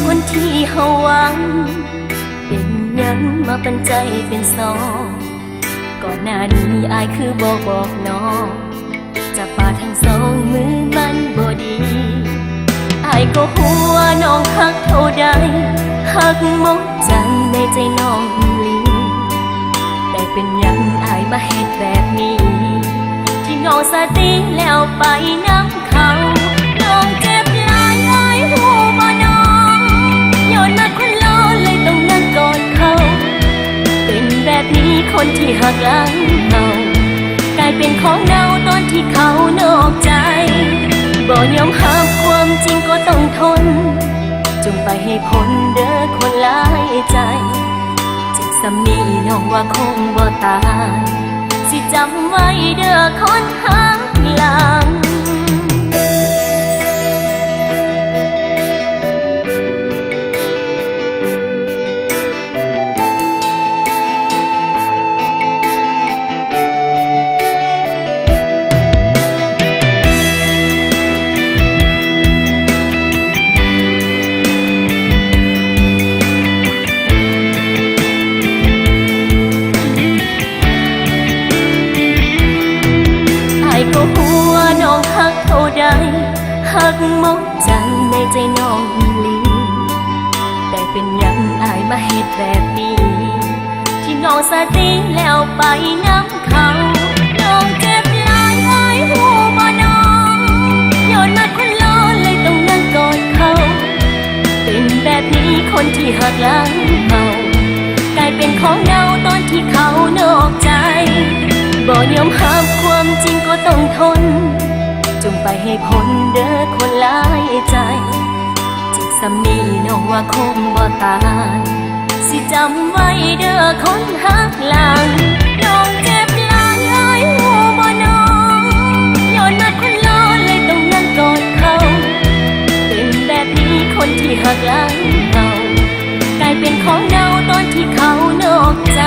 คนที่เฮาหวังเป็นยังมาปันใจเป็นสองก่อนหน้านี้อายคือบอกน้องจะปาทั้งสองมือมันบ่ดีอายก็หัวน้องหักเท่าใดหักหมดใจในใจน้องลีแต่เป็นยังอายมาเฮ็ดแบบนี้ที่น้องสติแล้วไปน้ำเขาน้องเจ็บหลายอายหูบ่น้องย้อนมาคนล้อเลยต้องนั่งกอดเขาเป็นแบบนี้คนที่หักหลังเรากลายเป็นของเราตอนที่เขานอกใจบ่ยอมห้ามความจริงก็ต้องทนจงไปให้พ้นเด้อคนหลายใจจึงสำนีน้องว่าคงบ่ตายสิจำไว้เด้อคนหักหลังก็หัวน้องหักเท่าใดหักหมดใจในใจน้องลีแต่เป็นยังอายมาเฮ็ดแบบนี้ที่น้องสติแล้วไปน้ำเขาน้องเจ็บหลายอายหูบ่น้องย้อนมาคนล้อเลยต้องนั่งกอดเขาเป็นแบบนี้คนที่หักหลังเรากลายเป็นของเราตอนที่เขานอกใจบ่ยอมห้ามความจริงก็ต้องทนจงไปให้พ้นเด้อคนหลายใจจึงสำนีน้องว่าคงบ่ตายสิจำไว้เด้อคนหักหลังน้องเจ็บหลายอายหูบ่น้องย้อนมาคนล้อเลยต้องนั่งกอดเขาเป็นแบบนี้คนที่หักหลังเรากลายเป็นของเราตอนที่เขานอกใจ